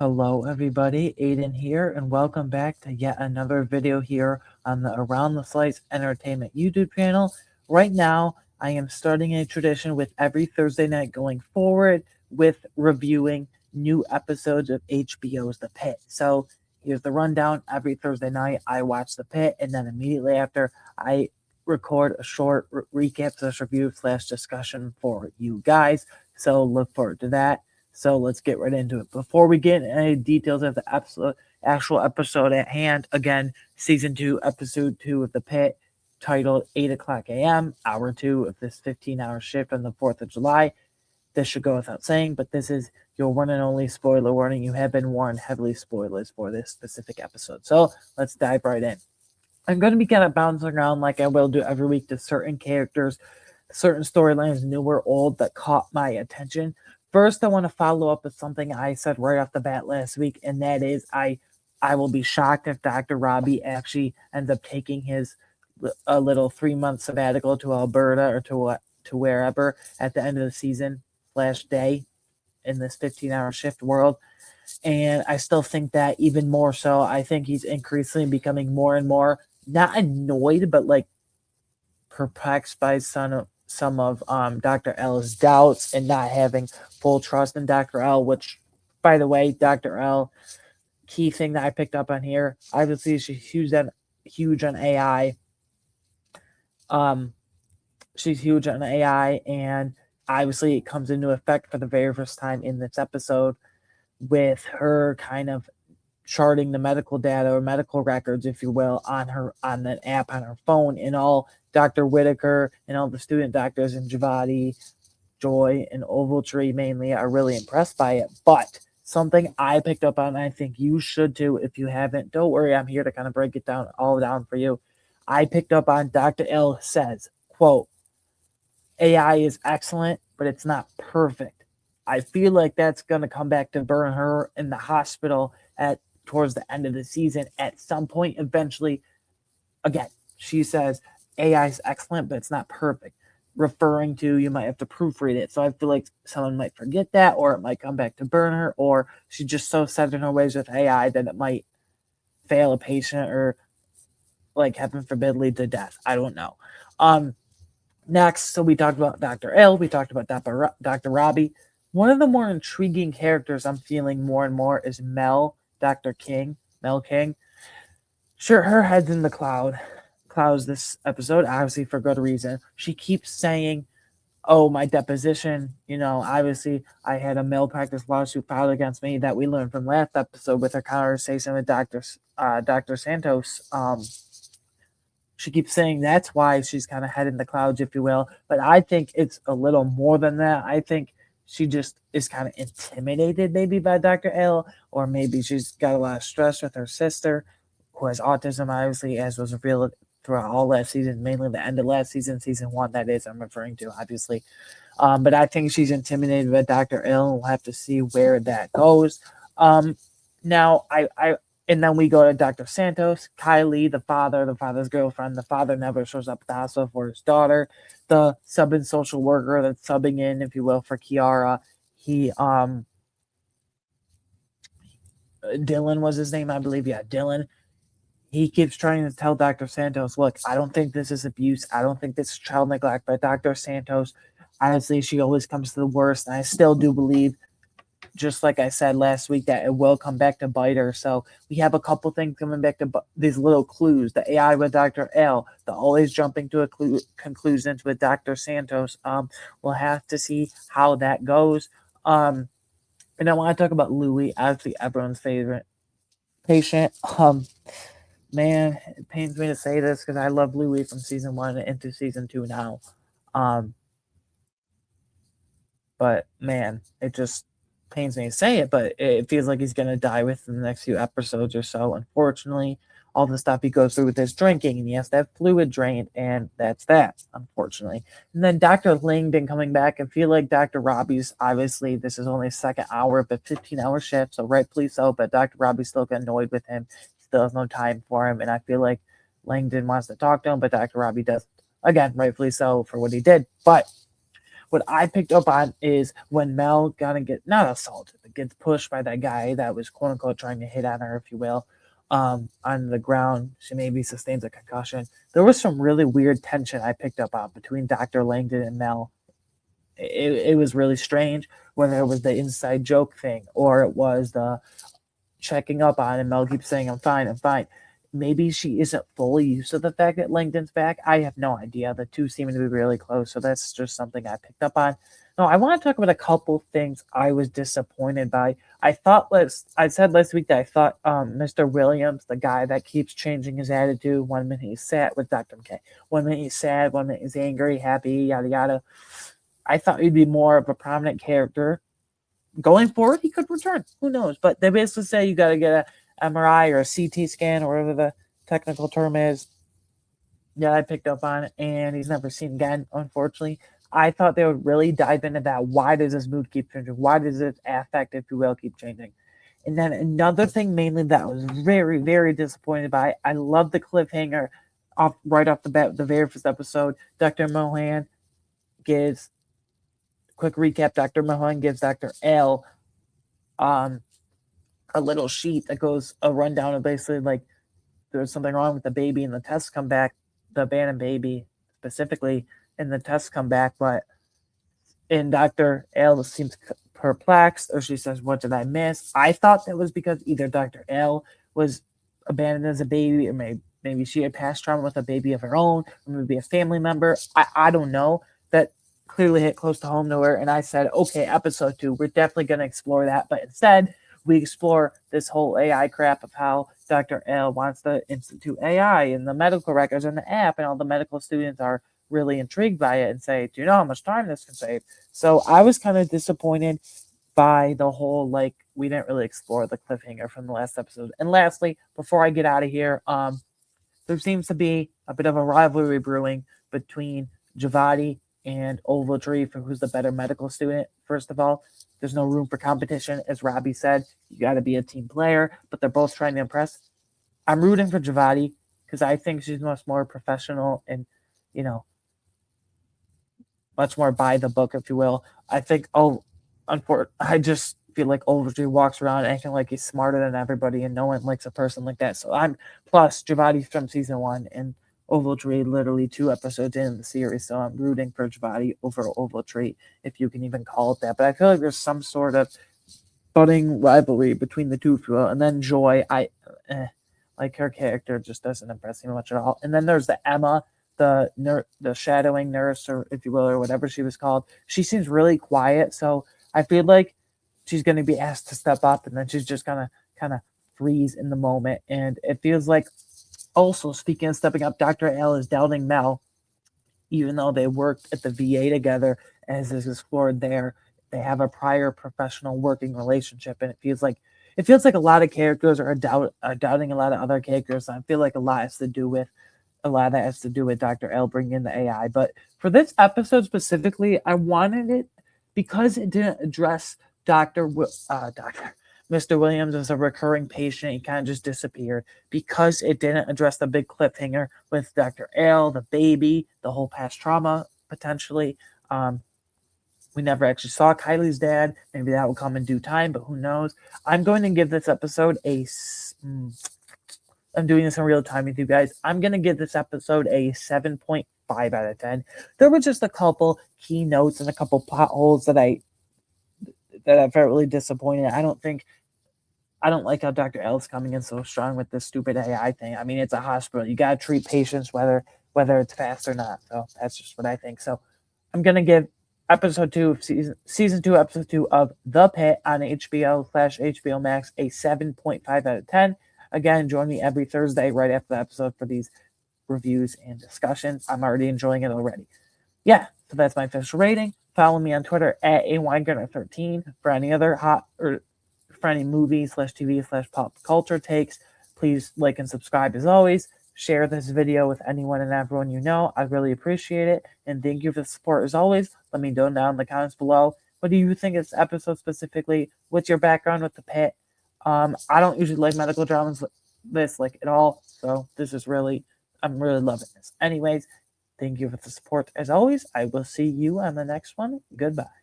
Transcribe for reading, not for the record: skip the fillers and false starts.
Hello everybody, Aiden here, and welcome back to yet another video here on the Around the Slice Entertainment YouTube channel. Right now, I am starting a tradition with every Thursday night going forward with reviewing new episodes of HBO's The Pitt. So here's the rundown. Every Thursday night, I watch The Pitt, and then immediately after, I record a short recap / review / discussion for you guys. So look forward to that. So let's get right into it. Before we get into any details of the actual episode at hand, again, season 2, episode 2 of The Pitt, titled 8 o'clock a.m., hour 2 of this 15-hour shift on the 4th of July. This should go without saying, but this is your one and only spoiler warning. You have been warned heavily spoilers for this specific episode. So let's dive right in. I'm going to be kind of bouncing around like I will do every week to certain characters, certain storylines, new or old, that caught my attention. First, I want to follow up with something I said right off the bat last week, and that is I will be shocked if Dr. Robby actually ends up taking a little 3-month sabbatical to Alberta or to wherever at the end of the season / day in this 15-hour shift world. And I still think that even more so. I think he's increasingly becoming more and more not annoyed, but like perplexed by some of Dr. L's doubts and not having full trust in Dr. L, which, by the way, Dr. L, key thing that I picked up on here, obviously she's huge on AI. She's huge on AI, and obviously it comes into effect for the very first time in this episode with her kind of charting the medical data or medical records, if you will, on an app on her phone, and all Dr. Whitaker and all the student doctors in Javati, Joy, and Ovaltree mainly are really impressed by it. But something I picked up on, I think you should too if you haven't. Don't worry, I'm here to kind of break it all down for you. I picked up on Dr. L says, quote, AI is excellent, but it's not perfect. I feel like that's going to come back to burn her in the hospital towards the end of the season at some point eventually. Again, she says AI is excellent, but it's not perfect, referring to you might have to proofread it. So I feel like someone might forget that, or it might come back to burn her, or she's just so set in her ways with AI that it might fail a patient or, like, heaven forbid, lead to death. I don't know. Next, so we talked about Dr. L, we talked about Dr. Robby. One of the more intriguing characters I'm feeling more and more is Mel King. Sure, her head's in the clouds this episode, obviously for good reason. She keeps saying, oh, my deposition, obviously I had a malpractice lawsuit filed against me that we learned from last episode with her conversation with Dr. Santos. She keeps saying that's why she's kind of head in the clouds, if you will. But I think it's a little more than that. I think she just is kind of intimidated maybe by Dr. L, or maybe she's got a lot of stress with her sister, who has autism, obviously, as was revealed throughout all last season, mainly the end of last season, season 1, that is, I'm referring to, obviously. But I think she's intimidated by Dr. L, and we'll have to see where that goes. Now, and then we go to Dr. Santos, Kylie, the father's girlfriend. The father never shows up at the hospital for his daughter. The sub-in social worker that's subbing in, if you will, for Kiara. Dylan was his name, I believe. Yeah, Dylan. He keeps trying to tell Dr. Santos, look, I don't think this is abuse. I don't think this is child neglect. But Dr. Santos, honestly, she always comes to the worst. And I still do believe, just like I said last week, that it will come back to bite her. So we have a couple things coming back to these little clues. The AI with Dr. L, the always jumping to conclusions with Dr. Santos. We'll have to see how that goes. And I want to talk about Louie, obviously everyone's favorite patient. Man, it pains me to say this because I love Louie from season 1 into season 2 now. But man, it just pains me to say it, but it feels like he's going to die within the next few episodes or so. Unfortunately, all the stuff he goes through with his drinking, and he has to have fluid drained, and that's that, unfortunately. And then Dr. Langdon coming back. I feel like Dr. Robby's, obviously, this is only a second hour of a 15-hour shift, so rightfully so, but Dr. Robby's still getting annoyed with him, still has no time for him, and I feel like Langdon wants to talk to him, but Dr. Robby doesn't. Again, rightfully so for what he did. But What I picked up on is when Mel gonna get not assaulted, but gets pushed by that guy that was quote unquote trying to hit on her, if you will, on the ground. She maybe sustains a concussion. There was some really weird tension I picked up on between Dr. Langdon and Mel. It was really strange, whether it was the inside joke thing or it was the checking up on, and Mel keeps saying, I'm fine, I'm fine. Maybe she isn't fully used to the fact that Langdon's back. I have no idea. The two seem to be really close, so that's just something I picked up on. No, I want to talk about a couple things I was disappointed by. I said last week that I thought Mr. Williams, the guy that keeps changing his attitude, 1 minute he's sad with Dr. McKay, 1 minute he's sad, 1 minute he's angry, happy, yada yada. I thought he'd be more of a prominent character. Going forward, he could return. Who knows? But they basically say you got to get a MRI or a CT scan or whatever the technical term is. Yeah, I picked up on it, and he's never seen again, unfortunately. I thought they would really dive into that. Why does his mood keep changing? Why does his affect, if you will, keep changing? And then another thing mainly that I was very, very disappointed by, I love the cliffhanger right off the bat, the very first episode. Dr. Mohan gives, quick recap, Dr. Mohan gives Dr. L a little sheet that goes a rundown of basically like there's something wrong with the baby and the tests come back, the abandoned baby specifically, and the tests come back, but and Dr. L seems perplexed, or she says, what did I miss? I thought that was because either Dr. L was abandoned as a baby, or maybe she had past trauma with a baby of her own, or maybe a family member. I don't know. That clearly hit close to home to her, and I said, okay, episode 2, we're definitely going to explore that, but instead, we explore this whole AI crap of how Dr. L wants to institute AI and the medical records and the app, and all the medical students are really intrigued by it and say, do you know how much time this can save? So I was kind of disappointed by the whole, like, we didn't really explore the cliffhanger from the last episode. And lastly, before I get out of here, there seems to be a bit of a rivalry brewing between Javadi and Ogletree for who's the better medical student. First of all, there's no room for competition. As Robby said, you got to be a team player, but they're both trying to impress. I'm rooting for Javadi because I think she's much more professional and, you know, much more by the book, if you will. I think, I just feel like Ogletree walks around acting like he's smarter than everybody, and no one likes a person like that. So plus Javadi's from season 1, and Ogletree literally 2 episodes in the series, so I'm rooting for Javadi over Ogletree, if you can even call it that. But I feel like there's some sort of budding rivalry between the two, if you will. And then Joy, like her character just doesn't impress me much at all. And then there's the Emma, the shadowing nurse, or if you will, or whatever she was called. She seems really quiet, so I feel like she's going to be asked to step up, and then she's just going to kind of freeze in the moment. And it feels like, also speaking of stepping up, Dr. L is doubting Mel, even though they worked at the VA together, as is explored there. They have a prior professional working relationship, and it feels like a lot of characters are doubting a lot of other characters. I feel like a lot has to do with Dr. L bringing in the AI. But for this episode specifically, I wanted it because it didn't address Mr. Williams as a recurring patient. He kind of just disappeared because it didn't address the big cliffhanger with Dr. L, the baby, the whole past trauma potentially. We never actually saw Kylie's dad. Maybe that will come in due time, but who knows? I'm going to give this episode I'm doing this in real time with you guys. I'm going to give this episode a 7.5 out of 10. There were just a couple key notes and a couple plot holes that I felt really disappointed. I don't like how Dr. L is coming in so strong with this stupid AI thing. I mean, it's a hospital. You got to treat patients whether it's fast or not. So that's just what I think. So I'm going to give episode 2 of season 2, episode 2 of The Pitt on HBO/HBO Max a 7.5 out of 10. Again, join me every Thursday right after the episode for these reviews and discussions. I'm already enjoying it already. Yeah, so that's my official rating. Follow me on Twitter at AWeingartner13 for any other for any movie/TV/pop culture takes. Please like and subscribe as always. Share this video with anyone and everyone you know. I really appreciate it. And thank you for the support as always. Let me know down in the comments below. What do you think of this episode specifically? What's your background with the Pitt? I don't usually like medical dramas this like at all. So this is I'm really loving this. Anyways, Thank you for the support. As always, I will see you on the next one. Goodbye.